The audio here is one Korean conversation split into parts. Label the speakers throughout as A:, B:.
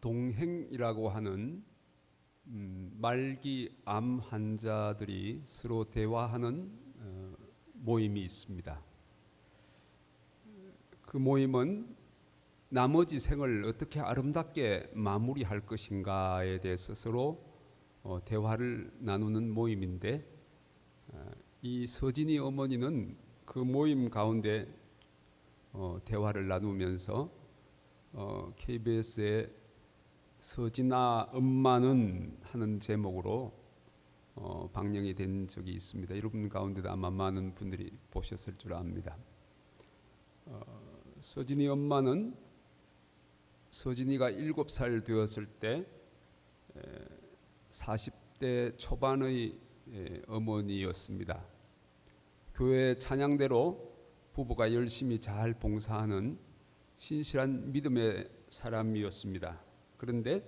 A: 동행이라고 하는 말기 암 환자들이 서로 대화하는 모임이 있습니다. 그 모임은 나머지 생을 어떻게 아름답게 마무리할 것인가에 대해서 서로 대화를 나누는 모임인데, 이 서진이 어머니는 그 모임 가운데 대화를 나누면서 KBS의 서진아 엄마는 하는 제목으로 방영이 된 적이 있습니다. 여러분 가운데도 아마 많은 분들이 보셨을 줄 압니다. 서진이 엄마는 서진이가 7살 되었을 때 40대 초반의 어머니였습니다. 교회 찬양대로 부부가 열심히 잘 봉사하는 신실한 믿음의 사람이었습니다. 그런데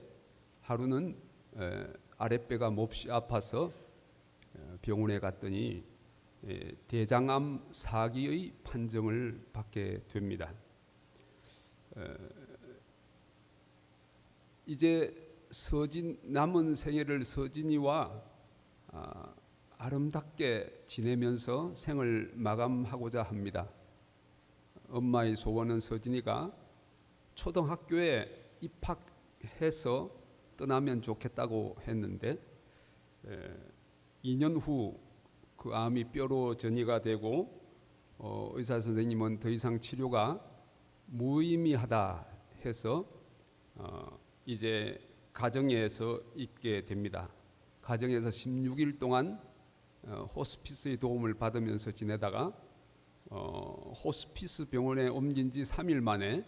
A: 하루는 아랫배가 몹시 아파서 병원에 갔더니 대장암 4기의 판정을 받게 됩니다. 이제 남은 생애를 서진이와 아름답게 지내면서 생을 마감하고자 합니다. 엄마의 소원은 서진이가 초등학교에 입학해서 떠나면 좋겠다고 했는데 2년 후 그 암이 뼈로 전이가 되고 의사 선생님은 더 이상 치료가 무의미하다 해서 이제 가정에서 있게 됩니다. 가정에서 16일 동안 호스피스의 도움을 받으면서 지내다가 호스피스 병원에 옮긴 지 3일 만에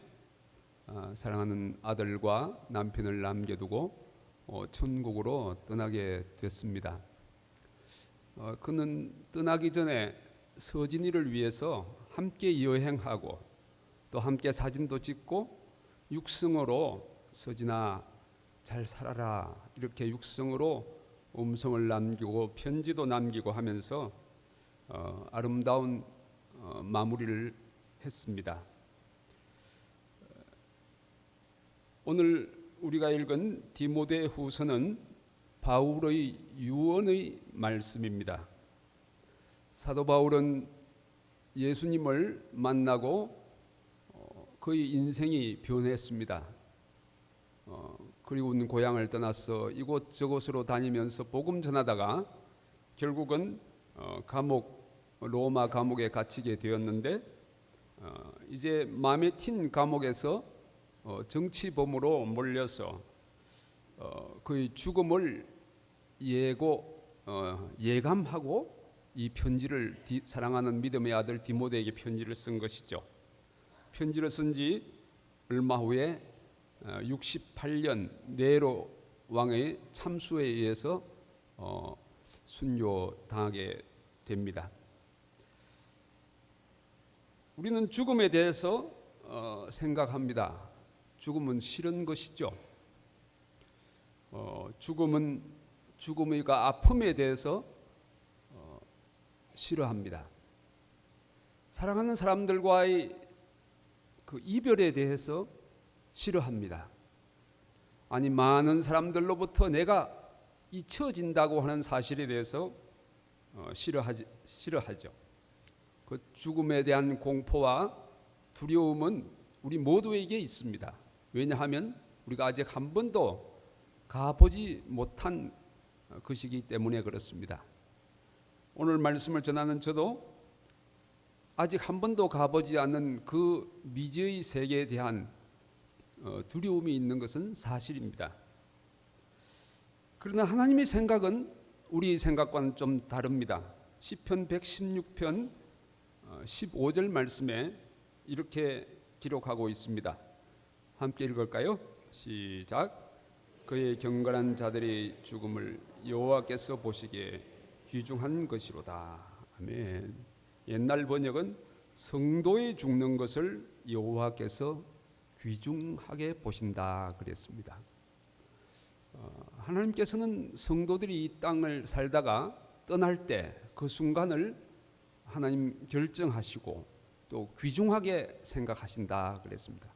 A: 사랑하는 아들과 남편을 남겨두고 천국으로 떠나게 됐습니다. 그는 떠나기 전에 서진이를 위해서 함께 여행하고 또 함께 사진도 찍고 육성으로 서진아 잘 살아라 이렇게 육성으로 음성을 남기고 편지도 남기고 하면서 아름다운 마무리를 했습니다. 오늘 우리가 읽은 디모데후서는 바울의 유언의 말씀입니다. 사도 바울은 예수님을 만나고 그의 인생이 변했습니다. 그리고 고향을 떠나서 이곳저곳으로 다니면서 복음 전하다가 결국은 로마 감옥에 갇히게 되었는데 이제 마음에 튄 감옥에서 정치범으로 몰려서 그의 죽음을 예감하고 이 편지를 사랑하는 믿음의 아들 디모데에게 편지를 쓴 것이죠. 편지를 쓴 지 얼마 후에 68년 네로 왕의 참수에 의해서 순교당하게 됩니다. 우리는 죽음에 대해서 생각합니다. 죽음은 싫은 것이죠. 죽음의 아픔에 대해서 싫어합니다. 사랑하는 사람들과의 그 이별에 대해서 싫어합니다. 아니 많은 사람들로부터 내가 잊혀진다고 하는 사실에 대해서 싫어하죠. 그 죽음에 대한 공포와 두려움은 우리 모두에게 있습니다. 왜냐하면 우리가 아직 한 번도 가보지 못한 것이기 때문에 그렇습니다. 오늘 말씀을 전하는 저도 아직 한 번도 가보지 않은 그 미지의 세계에 대한 두려움이 있는 것은 사실입니다. 그러나 하나님의 생각은 우리 생각과는 좀 다릅니다. 시편 116편 15절 말씀에 이렇게 기록하고 있습니다. 함께 읽을까요? 시작. 그의 경건한 자들의 죽음을 여호와께서 보시기에 귀중한 것이로다. 아멘. 옛날 번역은 성도의 죽는 것을 여호와께서 귀중하게 보신다 그랬습니다. 하나님께서는 성도들이 이 땅을 살다가 떠날 때 그 순간을 하나님 결정하시고 또 귀중하게 생각하신다 그랬습니다.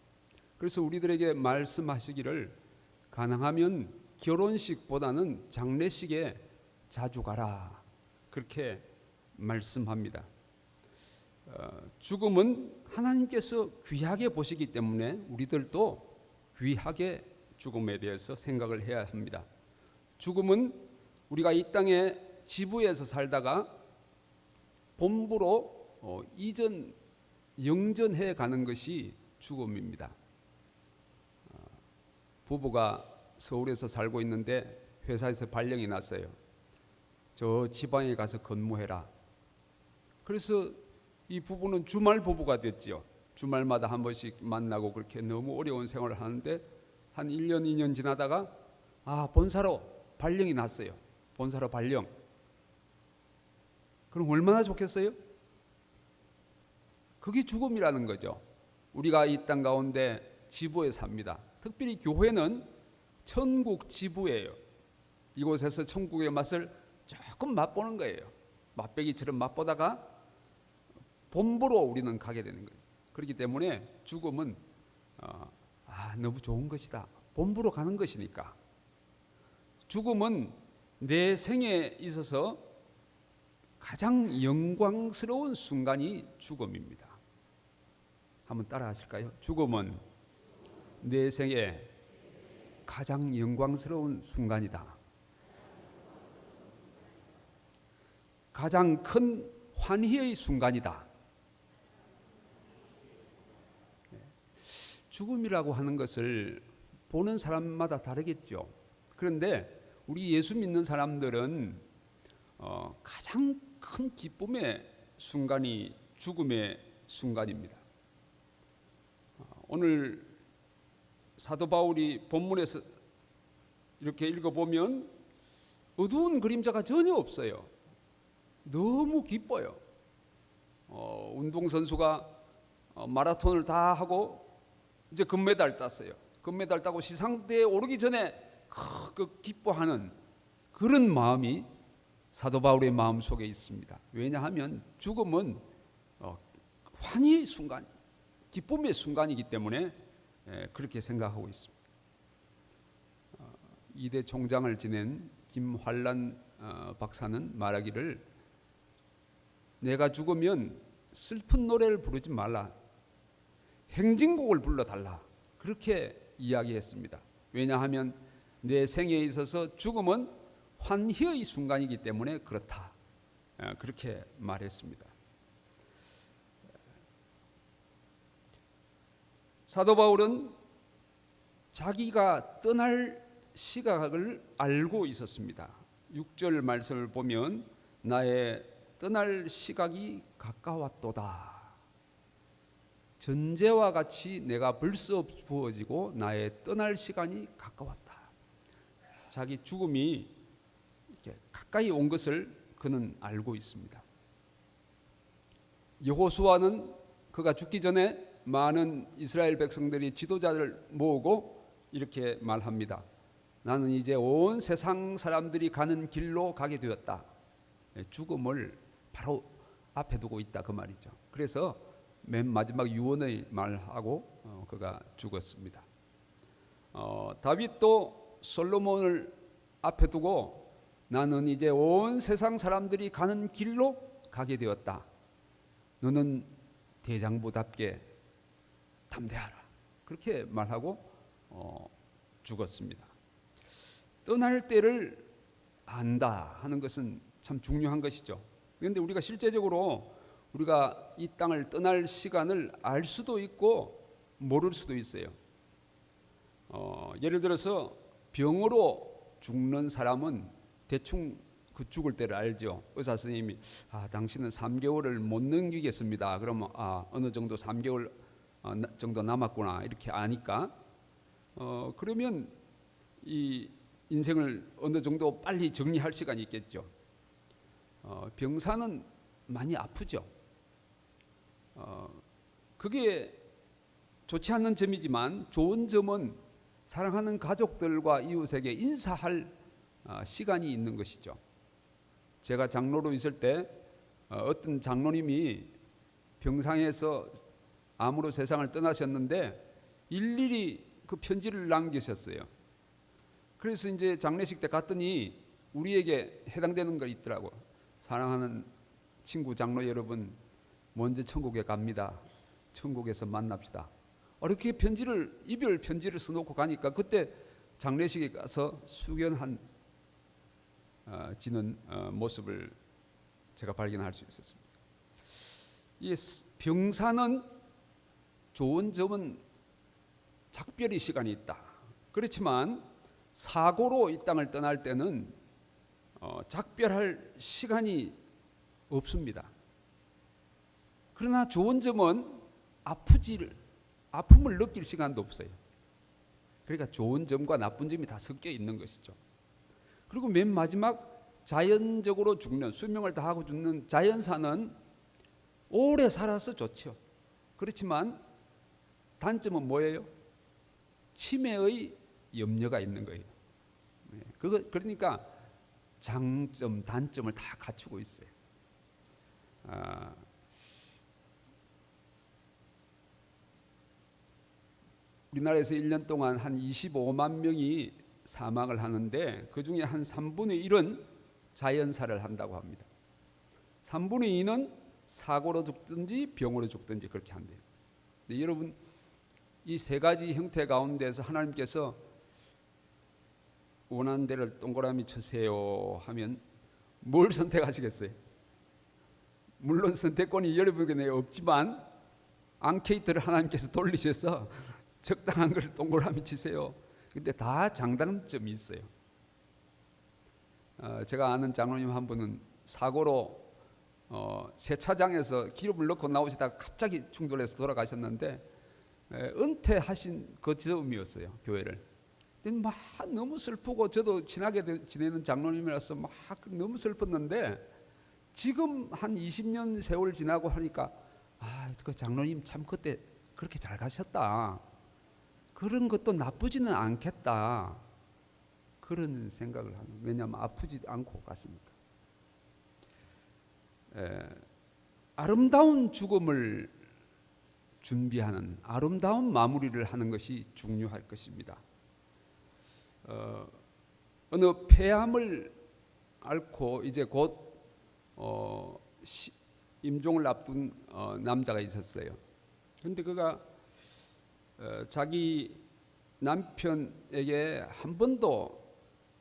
A: 그래서 우리들에게 말씀하시기를 가능하면 결혼식보다는 장례식에 자주 가라. 그렇게 말씀합니다. 죽음은 하나님께서 귀하게 보시기 때문에 우리들도 귀하게 죽음에 대해서 생각을 해야 합니다. 죽음은 우리가 이 땅에 지부에서 살다가 본부로 영전해 가는 것이 죽음입니다. 부부가 서울에서 살고 있는데 회사에서 발령이 났어요. 저 지방에 가서 근무해라. 그래서 이 부부는 주말 부부가 됐지요. 주말마다 한 번씩 만나고 그렇게 너무 어려운 생활을 하는데 한 1년 2년 지나다가 본사로 발령이 났어요. 본사로 발령. 그럼 얼마나 좋겠어요? 그게 죽음이라는 거죠. 우리가 이 땅 가운데 지부에 삽니다. 특별히 교회는 천국 지부예요. 이곳에서 천국의 맛을 조금 맛보는 거예요. 맛배기처럼 맛보다가 본부로 우리는 가게 되는 거죠. 그렇기 때문에 죽음은 너무 좋은 것이다. 본부로 가는 것이니까. 죽음은 내 생에 있어서 가장 영광스러운 순간이 죽음입니다. 한번 따라 하실까요? 죽음은 내 생에 가장 영광스러운 순간이다. 가장 큰 환희의 순간이다. 죽음이라고 하는 것을 보는 사람마다 다르겠죠. 그런데 우리 예수 믿는 사람들은 가장 큰 기쁨의 순간이 죽음의 순간입니다. 오늘 사도 바울이 본문에서 이렇게 읽어보면 어두운 그림자가 전혀 없어요. 너무 기뻐요. 운동선수가 마라톤을 다 하고 이제 금메달 땄어요. 금메달 따고 시상대에 오르기 전에 그 기뻐하는 그런 마음이 사도 바울의 마음 속에 있습니다. 왜냐하면 죽음은 환희의 순간, 기쁨의 순간이기 때문에 그렇게 생각하고 있습니다. 2대 총장을 지낸 김환란 박사는 말하기를 내가 죽으면 슬픈 노래를 부르지 말라. 행진곡을 불러달라. 그렇게 이야기했습니다. 왜냐하면 내 생에 있어서 죽음은 환희의 순간이기 때문에 그렇다. 그렇게 말했습니다. 사도 바울은 자기가 떠날 시각을 알고 있었습니다. 6절 말씀을 보면 나의 떠날 시각이 가까웠도다. 전제와 같이 내가 벌써 부어지고 나의 떠날 시간이 가까웠다. 자기 죽음이 이렇게 가까이 온 것을 그는 알고 있습니다. 여호수아는 그가 죽기 전에 많은 이스라엘 백성들이 지도자를 모으고 이렇게 말합니다. 나는 이제 온 세상 사람들이 가는 길로 가게 되었다. 죽음을 바로 앞에 두고 있다 그 말이죠. 그래서 맨 마지막 유언의 말하고 그가 죽었습니다. 다윗도 솔로몬을 앞에 두고 나는 이제 온 세상 사람들이 가는 길로 가게 되었다. 너는 대장부답게 담대하라. 그렇게 말하고 죽었습니다. 떠날 때를 안다 하는 것은 참 중요한 것이죠. 그런데 우리가 실제적으로 우리가 이 땅을 떠날 시간을 알 수도 있고 모를 수도 있어요. 예를 들어서 병으로 죽는 사람은 대충 그 죽을 때를 알죠. 의사 선생님이 당신은 3개월을 못 넘기겠습니다. 그러면 어느 정도 3개월 정도 남았구나 이렇게 아니까 그러면 이 인생을 어느 정도 빨리 정리할 시간이 있겠죠. 병사는 많이 아프죠. 그게 좋지 않는 점이지만 좋은 점은 사랑하는 가족들과 이웃에게 인사할 시간이 있는 것이죠. 제가 장로로 있을 때 어떤 장로님이 병상에서 암으로 세상을 떠나셨는데 일일이 그 편지를 남기셨어요. 그래서 이제 장례식 때 갔더니 우리에게 해당되는 거 있더라고. 사랑하는 친구 장로 여러분, 먼저 천국에 갑니다. 천국에서 만납시다. 이렇게 편지를, 이별 편지를 써놓고 가니까 그때 장례식에 가서 숙연한 지는 모습을 제가 발견할 수 있었습니다. 이 병사는 좋은 점은 작별의 시간이 있다. 그렇지만 사고로 이 땅을 떠날 때는 작별할 시간이 없습니다. 그러나 좋은 점은 아픔을 느낄 시간도 없어요. 그러니까 좋은 점과 나쁜 점이 다 섞여 있는 것이죠. 그리고 맨 마지막 자연적으로 죽는, 수명을 다하고 죽는 자연사는 오래 살아서 좋죠. 그렇지만 단점은 뭐예요? 치매의 염려가 있는 거예요. 그러니까 장점, 단점을 다 갖추고 있어요. 우리나라에서 1년 동안 한 25만 명이 사망을 하는데 그 중에 한 3분의 1은 자연사를 한다고 합니다. 3분의 2는 사고로 죽든지 병으로 죽든지 그렇게 한대요. 근데 여러분, 이 세 가지 형태 가운데서 하나님께서 원하는 대로 동그라미 쳐세요 하면 뭘 선택하시겠어요? 물론 선택권이 여러분에게 없지만 앙케이트를 하나님께서 돌리셔서 적당한 걸 동그라미 치세요. 근데 다 장단점이 있어요. 제가 아는 장로님 한 분은 사고로 세차장에서 기름을 넣고 나오시다가 갑자기 충돌해서 돌아가셨는데 은퇴하신 그 즈음이었어요. 교회를. 근데 막 너무 슬프고, 저도 친하게 지내는 장로님이라서 막 너무 슬펐는데 지금 한 20년 세월 지나고 하니까 그 장로님 참 그때 그렇게 잘 가셨다. 그런 것도 나쁘지는 않겠다. 그런 생각을 하는. 왜냐하면 아프지 않고 갔으니까. 아름다운 죽음을 준비하는, 아름다운 마무리를 하는 것이 중요할 것입니다. 어느 폐암을 앓고 이제 곧 임종을 앞둔 남자가 있었어요. 그런데 그가 자기 남편에게 한 번도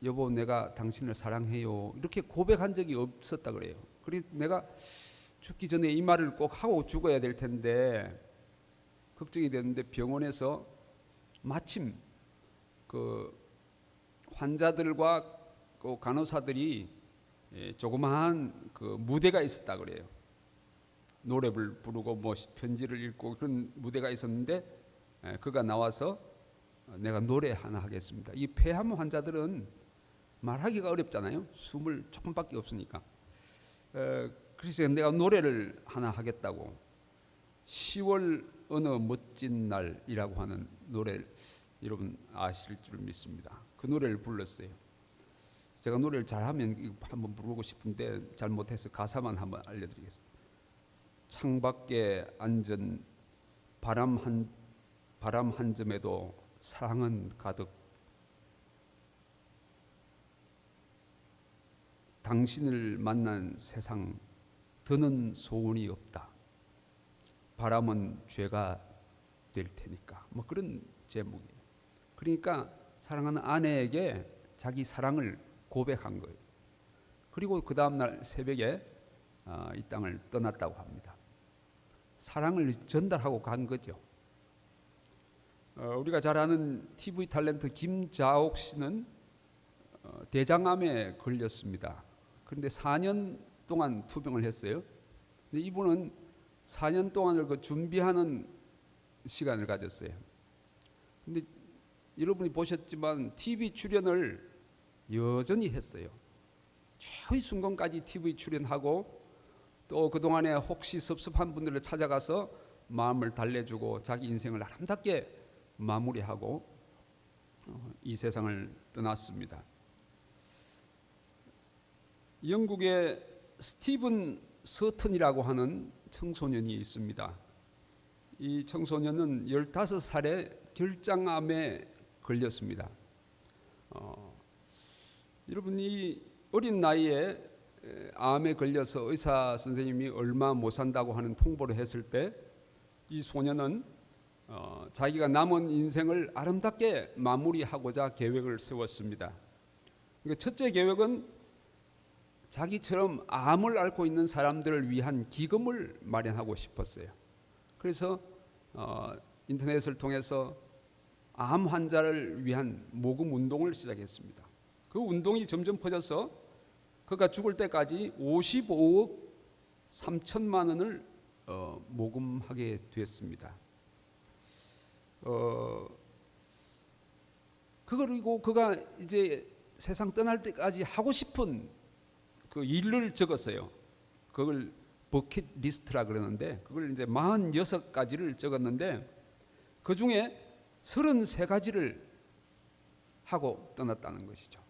A: 여보 내가 당신을 사랑해요 이렇게 고백한 적이 없었다 그래요. 그래서 내가 죽기 전에 이 말을 꼭 하고 죽어야 될 텐데 걱정이 됐는데 병원에서 마침 그 환자들과 그 간호사들이 조그마한 그 무대가 있었다 그래요. 노래를 부르고 뭐 편지를 읽고 그런 무대가 있었는데 그가 나와서 내가 노래 하나 하겠습니다. 이 폐암 환자들은 말하기가 어렵잖아요. 숨을 조금밖에 없으니까. 그래서 내가 노래를 하나 하겠다고 10월 어느 멋진 날이라고 하는 노래를 여러분 아실 줄 믿습니다. 그 노래를 불렀어요. 제가 노래를 잘하면 한번 부르고 싶은데 잘 못해서 가사만 한번 알려드리겠습니다. 창밖에 앉은 바람 한 점에도 사랑은 가득, 당신을 만난 세상 더는 소원이 없다. 바람은 죄가 될 테니까. 뭐 그런 제목이에요. 그러니까 사랑하는 아내에게 자기 사랑을 고백한 거예요. 그리고 그 다음날 새벽에 이 땅을 떠났다고 합니다. 사랑을 전달하고 간 거죠. 우리가 잘 아는 TV 탤런트 김자옥 씨는 대장암에 걸렸습니다. 그런데 4년 동안 투병을 했어요. 근데 이분은 4년 동안을 그 준비하는 시간을 가졌어요. 근데 여러분이 보셨지만 TV 출연을 여전히 했어요. 최후의 순간까지 TV 출연하고 또 그동안에 혹시 섭섭한 분들을 찾아가서 마음을 달래주고 자기 인생을 아름답게 마무리하고 이 세상을 떠났습니다. 영국의 스티븐 서튼이라고 하는 청소년이 있습니다. 이 청소년은 15살에 결장암에 걸렸습니다. 여러분이 어린 나이에 암에 걸려서 의사 선생님이 얼마 못 산다고 하는 통보를 했을 때 이 소년은 자기가 남은 인생을 아름답게 마무리하고자 계획을 세웠습니다. 그러니까 첫째 계획은 자기처럼 암을 앓고 있는 사람들을 위한 기금을 마련하고 싶었어요. 그래서 인터넷을 통해서 암 환자를 위한 모금 운동을 시작했습니다. 그 운동이 점점 커져서 그가 죽을 때까지 55억 3천만 원을 모금하게 됐습니다. 그리고 그가 이제 세상 떠날 때까지 하고 싶은 그 일을 적었어요. 그걸 버킷 리스트라 그러는데 그걸 이제 46가지를 적었는데 그 중에 33가지를 하고 떠났다는 것이죠.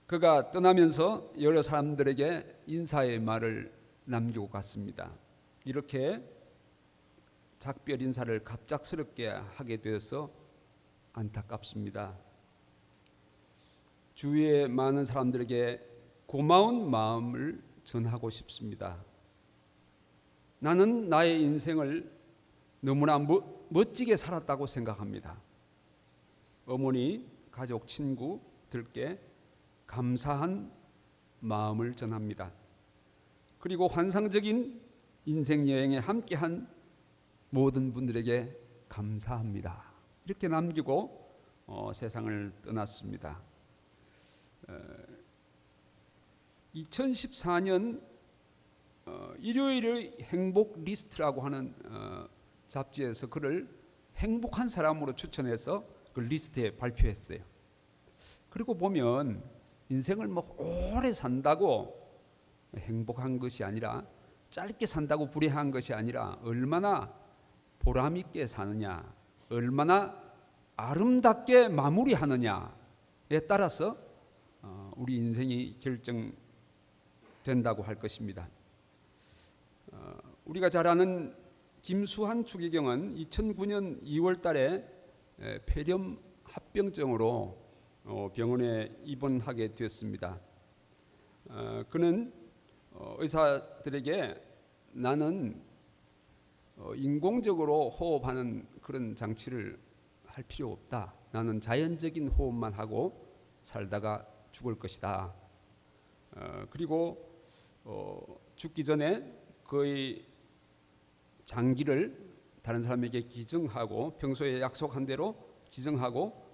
A: 그가 떠나면서 여러 사람들에게 인사의 말을 남기고 갔습니다. 이렇게 작별 인사를 갑작스럽게 하게 되어서 안타깝습니다. 주위의 많은 사람들에게 고마운 마음을 전하고 싶습니다. 나는 나의 인생을 너무나 멋지게 살았다고 생각합니다. 어머니, 가족, 친구들께 감사한 마음을 전합니다. 그리고 환상적인 인생 여행에 함께한 모든 분들에게 감사합니다. 이렇게 남기고 세상을 떠났습니다. 2014년 일요일의 행복 리스트라고 하는 잡지에서 그를 행복한 사람으로 추천해서 그 리스트에 발표했어요. 그리고 보면 인생을 뭐 오래 산다고 행복한 것이 아니라 짧게 산다고 불행한 것이 아니라 얼마나 보람 있게 사느냐, 얼마나 아름답게 마무리하느냐에 따라서 우리 인생이 결정된다고 할 것입니다. 우리가 잘 아는 김수환 추기경은 2009년 2월 달에 폐렴 합병증으로 병원에 입원하게 되었습니다. 그는 의사들에게 나는 인공적으로 호흡하는 그런 장치를 할 필요 없다. 나는 자연적인 호흡만 하고 살다가 죽을 것이다. 그리고 죽기 전에 그의 장기를 다른 사람에게 기증하고 평소에 약속한 대로 기증하고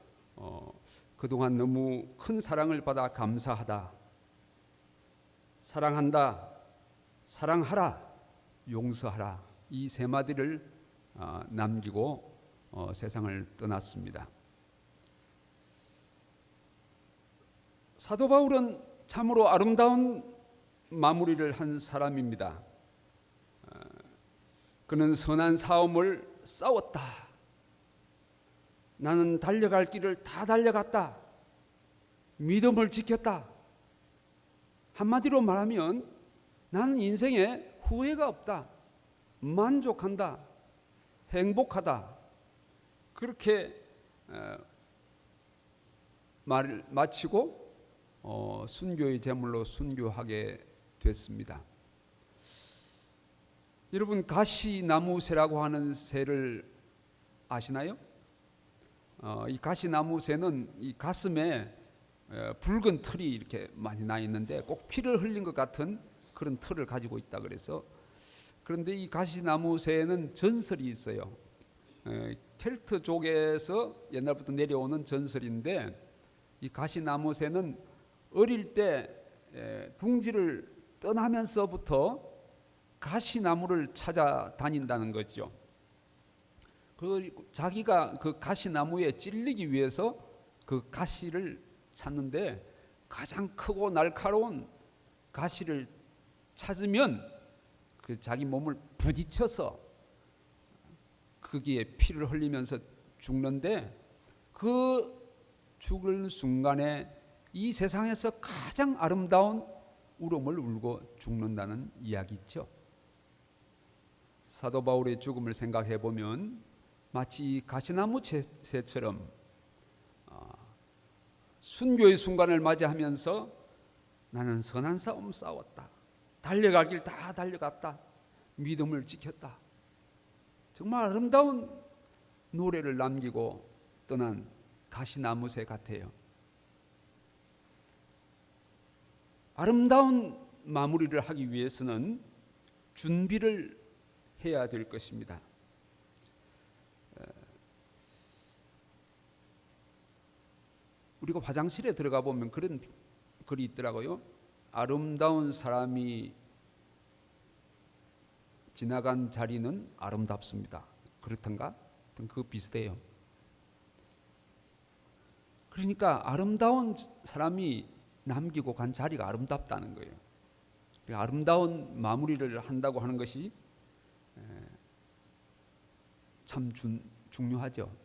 A: 그동안 너무 큰 사랑을 받아 감사하다. 사랑한다. 사랑하라. 용서하라. 이 세 마디를 남기고 세상을 떠났습니다. 사도 바울은 참으로 아름다운 마무리를 한 사람입니다. 그는 선한 싸움을 싸웠다. 나는 달려갈 길을 다 달려갔다. 믿음을 지켰다. 한마디로 말하면 나는 인생에 후회가 없다. 만족한다. 행복하다. 그렇게 말을 마치고 순교의 제물로 순교하게 됐습니다. 여러분 가시나무새라고 하는 새를 아시나요? 이 가시나무새는 이 가슴에 붉은 털이 이렇게 많이 나 있는데 꼭 피를 흘린 것 같은 그런 털을 가지고 있다 그래서 그런데 이 가시나무새는 전설이 있어요. 켈트족에서 옛날부터 내려오는 전설인데 이 가시나무새는 어릴 때 둥지를 떠나면서부터 가시나무를 찾아다닌다는 거죠. 그리고 자기가 그 가시나무에 찔리기 위해서 그 가시를 찾는데 가장 크고 날카로운 가시를 찾으면 그 자기 몸을 부딪혀서 거기에 피를 흘리면서 죽는데 그 죽을 순간에 이 세상에서 가장 아름다운 울음을 울고 죽는다는 이야기죠. 사도 바울의 죽음을 생각해 보면 마치 가시나무 새처럼 순교의 순간을 맞이하면서 나는 선한 싸움 싸웠다. 달려가길 다 달려갔다. 믿음을 지켰다. 정말 아름다운 노래를 남기고 떠난 가시나무새 같아요. 아름다운 마무리를 하기 위해서는 준비를 해야 될 것입니다. 우리가 화장실에 들어가 보면 그런 글이 있더라고요. 아름다운 사람이 지나간 자리는 아름답습니다. 그렇던가? 그거 비슷해요. 그러니까 아름다운 사람이 남기고 간 자리가 아름답다는 거예요. 아름다운 마무리를 한다고 하는 것이 참 중요하죠.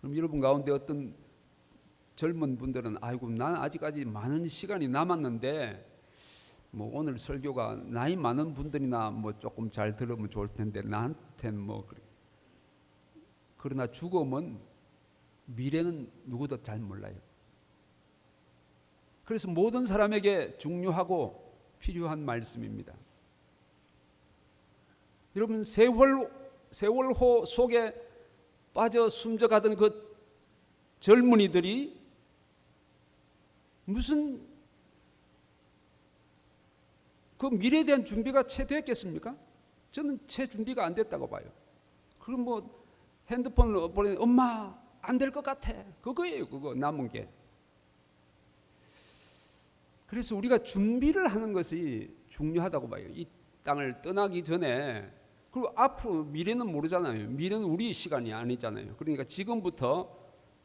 A: 그럼 여러분 가운데 어떤 젊은 분들은 아이고 난 아직까지 많은 시간이 남았는데 뭐 오늘 설교가 나이 많은 분들이나 뭐 조금 잘 들으면 좋을 텐데 나한테는 뭐 그래. 그러나 죽음은 미래는 누구도 잘 몰라요. 그래서 모든 사람에게 중요하고 필요한 말씀입니다. 여러분 세월호 속에 빠져 숨져가던 그 젊은이들이 무슨 그 미래에 대한 준비가 채 됐겠습니까? 저는 채 준비가 안 됐다고 봐요. 그럼 뭐 핸드폰을 보내 엄마 안 될 것 같아. 그거예요. 그거 남은 게. 그래서 우리가 준비를 하는 것이 중요하다고 봐요. 이 땅을 떠나기 전에. 그리고 앞으로 미래는 모르잖아요. 미래는 우리 시간이 아니잖아요. 그러니까 지금부터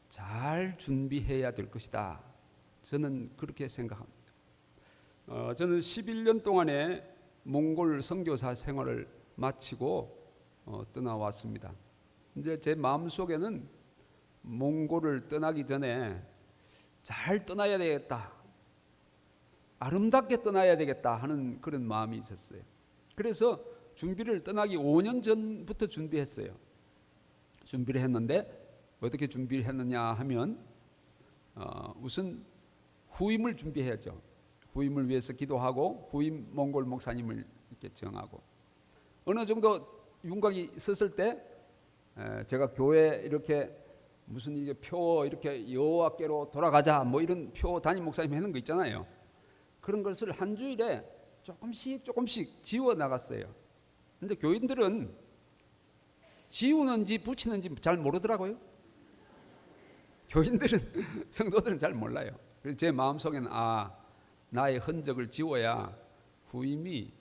A: 잘 준비해야 될 것이다. 저는 그렇게 생각합니다. 저는 11년 동안의 몽골 선교사 생활을 마치고 떠나왔습니다. 이제 제 마음속에는 몽골을 떠나기 전에 잘 떠나야 되겠다. 아름답게 떠나야 되겠다 하는 그런 마음이 있었어요. 그래서 준비를 떠나기 5년 전부터 준비했어요. 준비를 했는데 어떻게 준비를 했느냐 하면 우선 후임을 준비해야죠. 후임을 위해서 기도하고 후임 몽골 목사님을 이렇게 정하고 어느 정도 윤곽이 섰을 때 제가 교회 이렇게 무슨 이게 표 이렇게 여호와께로 돌아가자 뭐 이런 표 담임 목사님 하는 거 있잖아요. 그런 것을 한 주일에 조금씩 지워 나갔어요. 근데 교인들은 지우는지 붙이는지 잘 모르더라고요. 교인들은 성도들은 잘 몰라요. 그래서 제 마음속에는 나의 흔적을 지워야 후임이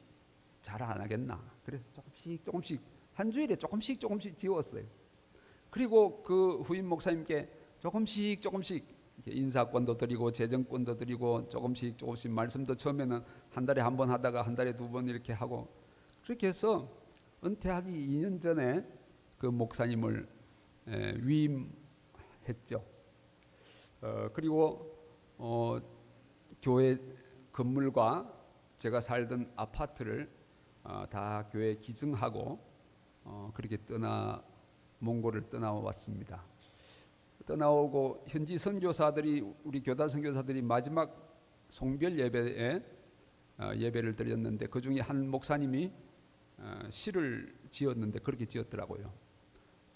A: 잘 안 하겠나. 그래서 조금씩 한 주일에 조금씩 지웠어요. 그리고 그 후임 목사님께 조금씩 인사권도 드리고 재정권도 드리고 조금씩 말씀도 처음에는 한 달에 한 번 하다가 한 달에 2번 이렇게 하고 그렇게 해서 은퇴하기 2년 전에 그 목사님을 위임했죠. 그리고 교회 건물과 제가 살던 아파트를 다 교회에 기증하고 그렇게 몽골을 떠나왔습니다. 떠나오고 현지 선교사들이 우리 교단 선교사들이 마지막 송별 예배에 예배를 드렸는데 그 중에 한 목사님이 시를 지었는데 그렇게 지었더라고요.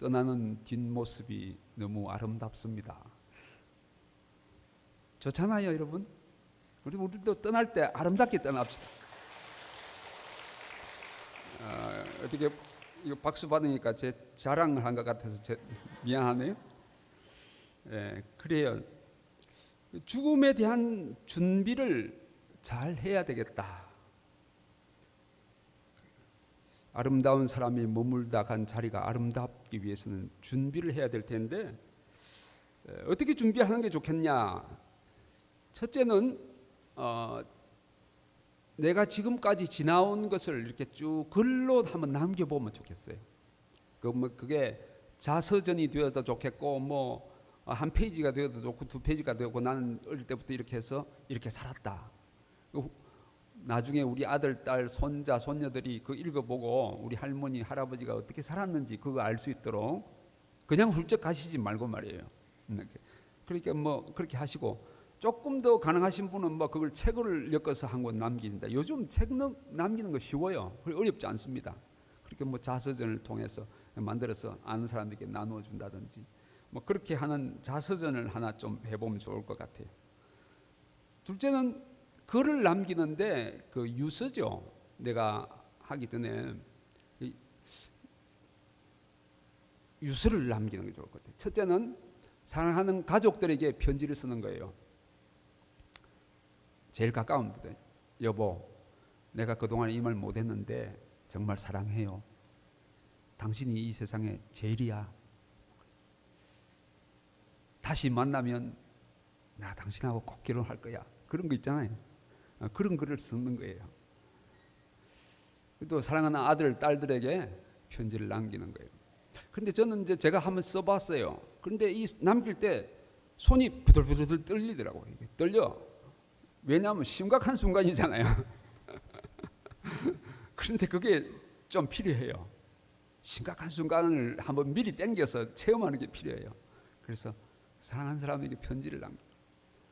A: 떠나는 뒷모습이 너무 아름답습니다. 좋잖아요, 여러분. 우리도 떠날 때 아름답게 떠납시다. 어떻게 이거 박수 받으니까 제 자랑을 한 것 같아서 미안하네요. 그래요. 죽음에 대한 준비를 잘 해야 되겠다. 아름다운 사람이 머물다 간 자리가 아름답기 위해서는 준비를 해야 될 텐데 어떻게 준비하는 게 좋겠냐? 첫째는 내가 지금까지 지나온 것을 이렇게 쭉 글로 한번 남겨보면 좋겠어요. 그게 자서전이 되어도 좋겠고 뭐 한 페이지가 되어도 좋고 2페이지가 되고 나는 어릴 때부터 이렇게 해서 이렇게 살았다. 나중에 우리 아들, 딸, 손자, 손녀들이 그거 읽어보고 우리 할머니, 할아버지가 어떻게 살았는지 그거 알 수 있도록 그냥 훌쩍 가시지 말고 말이에요. 그러니까 뭐 그렇게 하시고 조금 더 가능하신 분은 뭐 그걸 책을 엮어서 한 권 남기신다. 요즘 책 남기는 거 쉬워요. 어렵지 않습니다. 그렇게 뭐 자서전을 통해서 만들어서 아는 사람들에게 나누어 준다든지 뭐 그렇게 하는 자서전을 하나 좀 해보면 좋을 것 같아요. 둘째는 글을 남기는데 그 유서죠. 내가 하기 전에 유서를 남기는 게 좋을 것 같아요. 첫째는 사랑하는 가족들에게 편지를 쓰는 거예요. 제일 가까운 분들. 여보, 내가 그동안 이 말 못했는데 정말 사랑해요. 당신이 이 세상에 제일이야. 다시 만나면 나 당신하고 꼭 결혼할 거야. 그런 거 있잖아요. 그런 글을 쓰는 거예요. 또 사랑하는 아들, 딸들에게 편지를 남기는 거예요. 근데 저는 이제 제가 한번 써봤어요. 그런데 이 남길 때 손이 부들부들 떨리더라고요. 이게 떨려. 왜냐하면 심각한 순간이잖아요. 그런데 그게 좀 필요해요. 심각한 순간을 한번 미리 당겨서 체험하는 게 필요해요. 그래서 사랑하는 사람에게 편지를 남기고,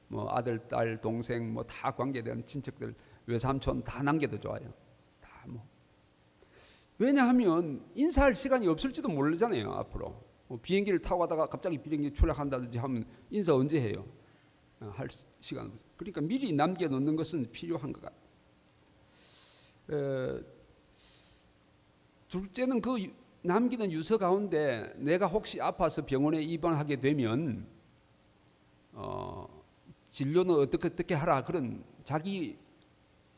A: 뭐 아들, 딸, 동생, 뭐 다 관계되는 친척들, 외삼촌 다 남겨도 좋아요. 다 뭐. 왜냐하면 인사할 시간이 없을지도 모르잖아요. 앞으로 뭐 비행기를 타고 가다가 갑자기 비행기 추락한다든지 하면 인사 언제 해요? 할 시간 없어요. 그러니까 미리 남겨놓는 것은 필요한 것 같아요. 둘째는 그 남기는 유서 가운데 내가 혹시 아파서 병원에 입원하게 되면 진료는 어떻게 하라 그런 자기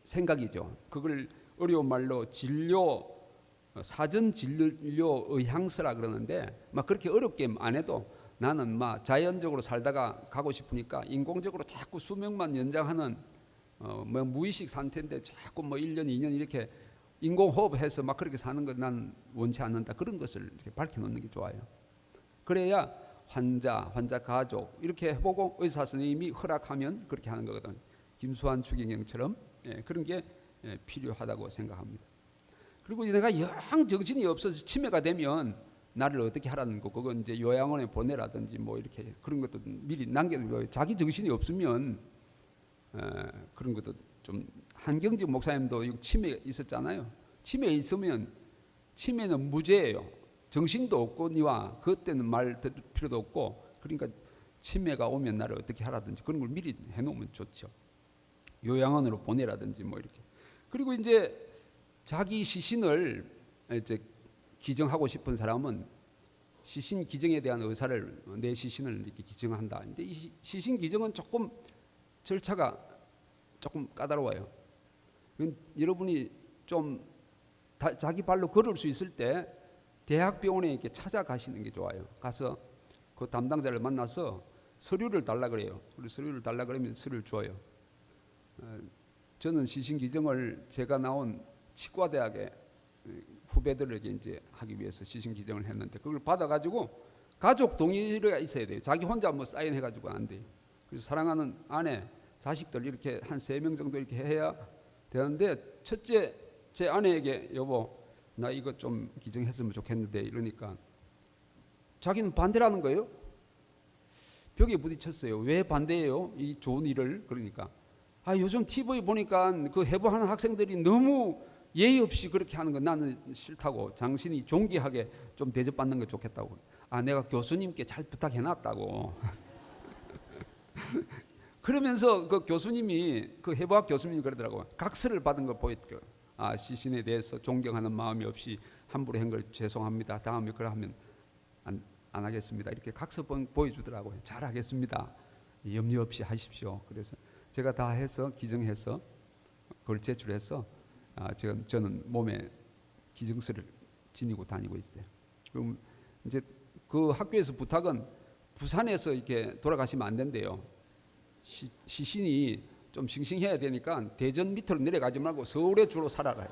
A: 생각이죠. 그걸 어려운 말로 사전 진료 의향서라 그러는데 막 그렇게 어렵게 안 해도 나는 막 자연적으로 살다가 가고 싶으니까 인공적으로 자꾸 수명만 연장하는 뭐 무의식 상태인데 자꾸 뭐 1년 2년 이렇게 인공호흡해서 막 그렇게 사는 건 난 원치 않는다. 그런 것을 이렇게 밝혀놓는 게 좋아요. 그래야 환자 가족 이렇게 해보고 의사 선생님이 허락하면 그렇게 하는 거거든요. 김수환 추경영처럼 그런 게 필요하다고 생각합니다. 그리고 내가 영 정신이 없어서 치매가 되면 나를 어떻게 하라는 거, 그건 이제 요양원에 보내라든지 뭐 이렇게 그런 것도 미리 남겨두고, 자기 정신이 없으면 그런 것도 좀. 한경직 목사님도 치매 있었잖아요. 치매 있으면 치매는 무죄예요. 정신도 없고 니와 그때는 말 들을 필요도 없고, 그러니까 치매가 오면 나를 어떻게 하라든지 그런 걸 미리 해놓으면 좋죠. 요양원으로 보내라든지 뭐 이렇게. 그리고 이제 자기 시신을 이제 기증하고 싶은 사람은 시신 기증에 대한 의사를, 내 시신을 이렇게 기증한다. 이제 이 시신 기증은 조금 절차가 조금 까다로워요. 여러분이 좀 자기 발로 걸을 수 있을 때 대학병원에 이렇게 찾아가시는 게 좋아요. 가서 그 담당자를 만나서 서류를 달라 그래요. 서류를 달라 그러면 서류를 줘요. 저는 시신 기증을 제가 나온 치과대학의 후배들에게 이제 하기 위해서 시신 기증을 했는데, 그걸 받아가지고 가족 동의가 있어야 돼요. 자기 혼자 뭐 사인해가지고 안 돼요. 그래서 사랑하는 아내, 자식들 이렇게 한 3명 정도 이렇게 해야 되는데, 첫째 제 아내에게 여보 나 이거 좀 기증했으면 좋겠는데 이러니까 자기는 반대라는 거예요. 벽에 부딪혔어요. 왜 반대해요? 이 좋은 일을. 그러니까 요즘 TV 보니까 그 해부하는 학생들이 너무 예의 없이 그렇게 하는 거 나는 싫다고, 당신이 존귀하게 좀 대접받는 거 좋겠다고. 내가 교수님께 잘 부탁해놨다고. 그러면서 그 교수님이, 그 해부학 교수님이 그러더라고요. 각서를 받은 걸 보였더라고요. 시신에 대해서 존경하는 마음이 없이 함부로 한 걸 죄송합니다. 다음에 그러 하면 안 하겠습니다. 이렇게 각서 보여주더라고요. 잘하겠습니다. 염려 없이 하십시오. 그래서 제가 다 해서 기증해서 그걸 제출해서 저는 몸에 기증서를 지니고 다니고 있어요. 그럼 이제 그 학교에서 부탁은 부산에서 이렇게 돌아가시면 안 된대요. 시신이 좀 싱싱해야 되니까 대전 밑으로 내려가지 말고 서울에 주로 살아가요.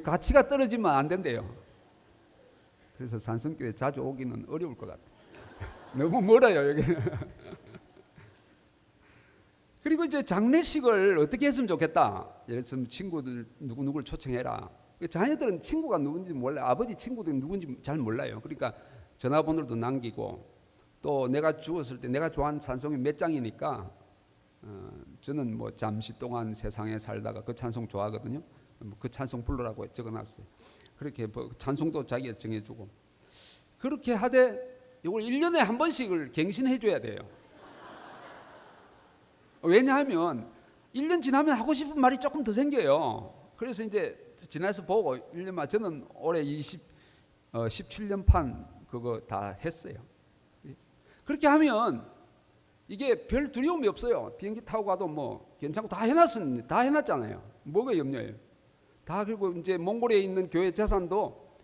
A: 가치가 떨어지면 안 된대요. 그래서 산성교회 자주 오기는 어려울 것 같아요. 너무 멀어요 여기는. 그리고 이제 장례식을 어떻게 했으면 좋겠다. 예를 들면 친구들 누구누구를 초청해라. 자녀들은 친구가 누군지 몰라요. 아버지 친구들이 누군지 잘 몰라요. 그러니까 전화번호도 남기고 또 내가 죽었을 때 내가 좋아하는 찬송이 몇 장이니까 저는 뭐 잠시 동안 세상에 살다가 그 찬송 좋아하거든요. 그 찬송 부르라고 적어놨어요. 그렇게 뭐 찬송도 자기가 정해주고 그렇게 하되 이걸 1년에 한 번씩을 갱신해 줘야 돼요. 왜냐하면 1년 지나면 하고 싶은 말이 조금 더 생겨요. 그래서 이제 지나서 보고 1년만 저는 올해 17년 판 그거 다 했어요. 그렇게 하면 이게 별 두려움이 없어요. 비행기 타고 가도 뭐 괜찮고 다 해놨잖아요. 뭐가 염려예요? 다. 그리고 이제 몽골에 있는 교회 재산도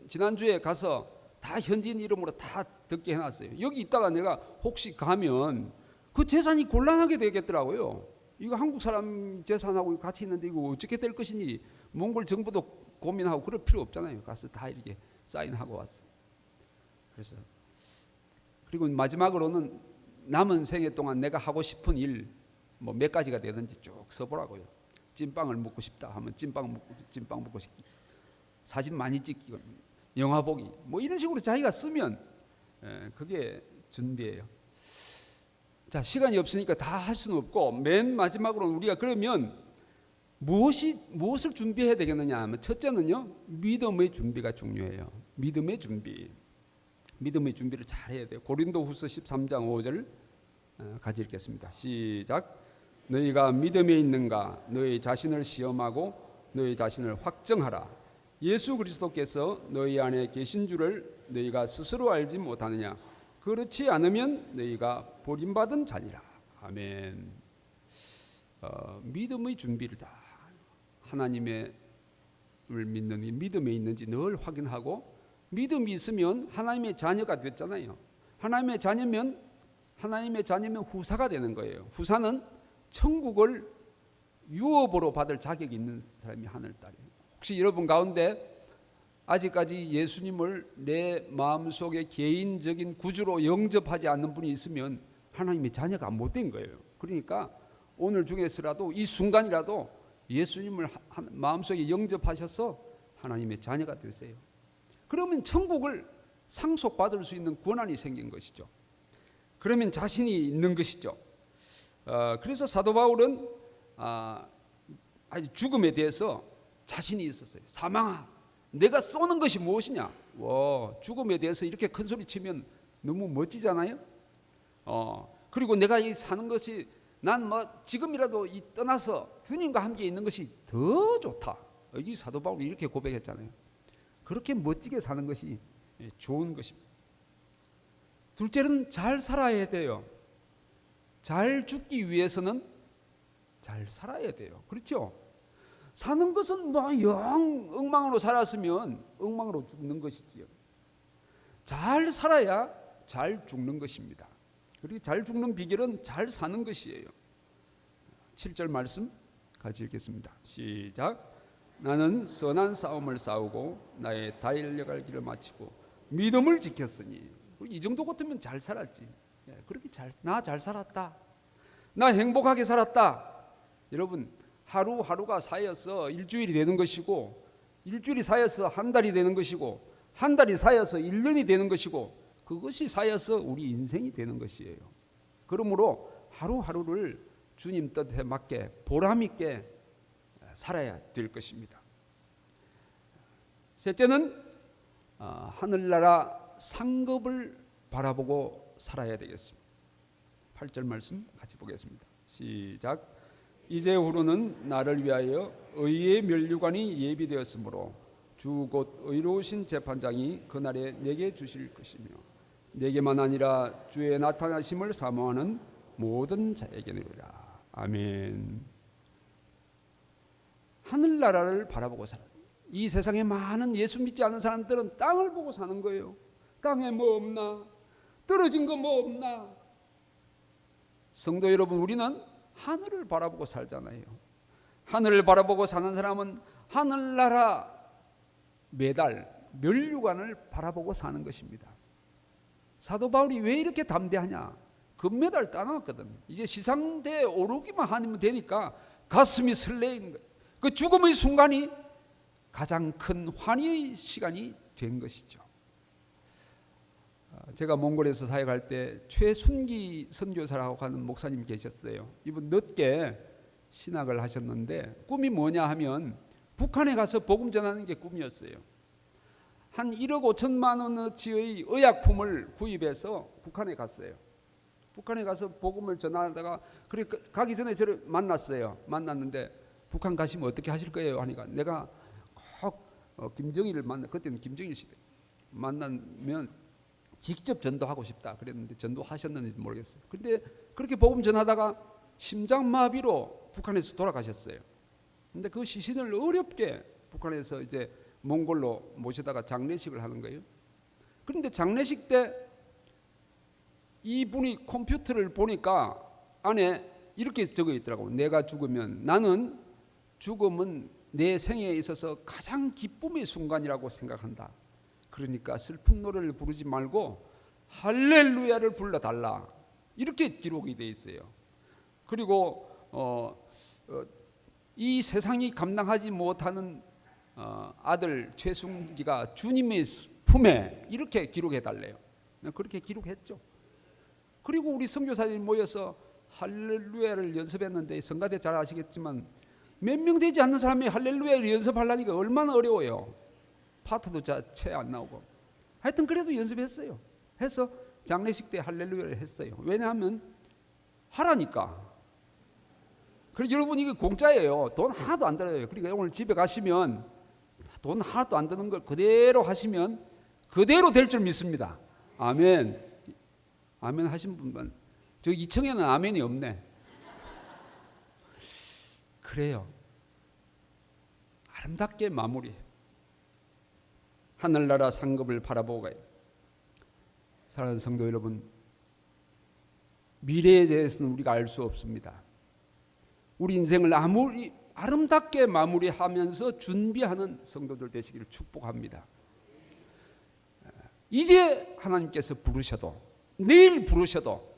A: 지난주에 가서 다 현지인 이름으로 다 듣게 해놨어요. 여기 있다가 내가 혹시 가면 그 재산이 곤란하게 되겠더라고요. 이거 한국 사람 재산하고 같이 있는데 이거 어떻게 될 것이니 몽골 정부도 고민하고 그럴 필요 없잖아요. 가서 다 이렇게 사인하고 왔어요. 그래서 그리고 마지막으로는 남은 생애 동안 내가 하고 싶은 일 뭐 몇 가지가 되든지 쭉 써보라고요. 찐빵을 먹고 싶다 하면 찐빵 먹고 싶기, 사진 많이 찍기, 영화 보기 뭐 이런 식으로 자기가 쓰면 그게 준비예요. 자, 시간이 없으니까 다 할 수는 없고 맨 마지막으로 우리가 그러면 무엇을 준비해야 되겠느냐 하면 첫째는요, 믿음의 준비가 중요해요. 믿음의 준비를 잘 해야 돼요. 고린도후서 13장 5절 같이 읽겠습니다. 시작. 너희가 믿음에 있는가? 너희 자신을 시험하고 너희 자신을 확정하라. 예수 그리스도께서 너희 안에 계신 줄을 너희가 스스로 알지 못하느냐? 그렇지 않으면 너희가 버림받은 자니라. 아멘. 믿음의 준비를 다 하나님을 믿는 이 믿음에 있는지 늘 확인하고, 믿음이 있으면 하나님의 자녀가 됐잖아요. 하나님의 자녀면 후사가 되는 거예요. 후사는 천국을 유업으로 받을 자격이 있는 사람이 하늘 딸이에요. 혹시 여러분 가운데 아직까지 예수님을 내 마음속에 개인적인 구주로 영접하지 않는 분이 있으면 하나님의 자녀가 못 된 거예요. 그러니까 오늘 중에서라도 이 순간이라도 예수님을 마음속에 영접하셔서 하나님의 자녀가 되세요. 그러면 천국을 상속받을 수 있는 권한이 생긴 것이죠. 그러면 자신이 있는 것이죠. 그래서 사도 바울은 죽음에 대해서 자신이 있었어요. 사망아, 내가 쏘는 것이 무엇이냐? 죽음에 대해서 이렇게 큰 소리 치면 너무 멋지잖아요. 그리고 내가 이 사는 것이 난 지금이라도 떠나서 주님과 함께 있는 것이 더 좋다. 이 사도 바울이 이렇게 고백했잖아요. 그렇게 멋지게 사는 것이 좋은 것입니다. 둘째는 잘 살아야 돼요. 잘 죽기 위해서는 잘 살아야 돼요. 그렇죠? 사는 것은 영 엉망으로 살았으면 엉망으로 죽는 것이지요. 잘 살아야 잘 죽는 것입니다. 그리고 잘 죽는 비결은 잘 사는 것이에요. 7절 말씀 같이 읽겠습니다. 시작. 나는 선한 싸움을 싸우고 나의 달려갈 길을 마치고 믿음을 지켰으니. 이 정도 같으면 잘 살았지. 그렇게 나 잘 살았다. 나 행복하게 살았다. 여러분, 하루하루가 쌓여서 일주일이 되는 것이고, 일주일이 쌓여서 한 달이 되는 것이고, 한 달이 쌓여서 1년이 되는 것이고, 그것이 쌓여서 우리 인생이 되는 것이에요. 그러므로 하루하루를 주님 뜻에 맞게 보람 있게 살아야 될 것입니다. 셋째는 하늘나라 상급을 바라보고 살아야 되겠습니다. 8절 말씀 같이 보겠습니다. 시작. 이제후로는 나를 위하여 의의 면류관이 예비되었으므로 주 곧 의로우신 재판장이 그날에 내게 주실 것이며 내게만 아니라 주의 나타나심을 사모하는 모든 자에게니라. 아멘. 하늘나라를 바라보고 살아. 이 세상에 많은 예수 믿지 않는 사람들은 땅을 보고 사는 거예요. 땅에 뭐 없나? 떨어진 거 뭐 없나? 성도 여러분, 우리는 하늘을 바라보고 살잖아요. 하늘을 바라보고 사는 사람은 하늘나라 메달, 면류관을 바라보고 사는 것입니다. 사도 바울이 왜 이렇게 담대하냐? 금메달 따놨거든. 이제 시상대에 오르기만 하면 되니까 가슴이 설레이는 거예요. 그 죽음의 순간이 가장 큰 환희의 시간이 된 것이죠. 제가 몽골에서 사역할 때 최순기 선교사라고 하는 목사님 계셨어요. 이분 늦게 신학을 하셨는데 꿈이 뭐냐 하면 북한에 가서 복음 전하는 게 꿈이었어요. 한 1억 5천만 원어치의 의약품을 구입해서 북한에 갔어요. 북한에 가서 복음을 전하다가 그래 가기 전에 저를 만났어요. 만났는데 북한 가시면 어떻게 하실 거예요? 하니까 내가 꼭 김정일을 그때는 김정일 시대 만나면 직접 전도하고 싶다 그랬는데 전도하셨는지 모르겠어요. 근데 그렇게 복음 전하다가 심장마비로 북한에서 돌아가셨어요. 근데 그 시신을 어렵게 북한에서 이제 몽골로 모시다가 장례식을 하는 거예요. 그런데 장례식 때 이분이 컴퓨터를 보니까 안에 이렇게 적어 있더라고. 내가 죽으면 나는 죽음은 내 생애에 있어서 가장 기쁨의 순간이라고 생각한다. 그러니까 슬픈 노래를 부르지 말고 할렐루야를 불러달라. 이렇게 기록이 되어 있어요. 그리고 이 세상이 감당하지 못하는 아들 최순기가 주님의 품에 이렇게 기록해달래요. 그렇게 기록했죠. 그리고 우리 선교사들이 모여서 할렐루야를 연습했는데 성가대 잘 아시겠지만 몇 명 되지 않는 사람이 할렐루야를 연습하려니까 얼마나 어려워요. 파트도 채 안 나오고. 하여튼 그래도 연습했어요. 해서 장례식 때 할렐루야를 했어요. 왜냐하면 하라니까. 그리고 여러분 이게 공짜예요. 돈 하나도 안 들어요. 그러니까 오늘 집에 가시면 돈 하나도 안 드는 걸 그대로 하시면 그대로 될 줄 믿습니다. 아멘. 아멘 하신 분만. 저 2층에는 아멘이 없네. 그래요. 아름답게 마무리. 하늘나라 상급을 바라보고 가요. 사랑하는 성도 여러분, 미래에 대해서는 우리가 알 수 없습니다. 우리 인생을 아무리 아름답게 마무리하면서 준비하는 성도들 되시기를 축복합니다. 이제 하나님께서 부르셔도 내일 부르셔도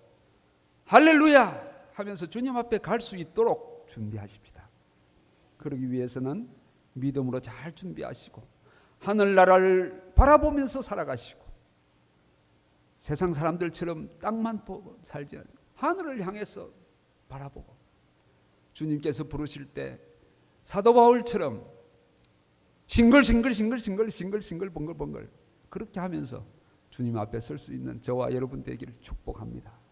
A: 할렐루야 하면서 주님 앞에 갈 수 있도록 준비하십시다. 그러기 위해서는 믿음으로 잘 준비하시고 하늘나라를 바라보면서 살아가시고 세상 사람들처럼 땅만 보고 살지 않고 하늘을 향해서 바라보고 주님께서 부르실 때 사도 바울처럼 싱글싱글 번글번글 그렇게 하면서 주님 앞에 설 수 있는 저와 여러분 되기를 축복합니다.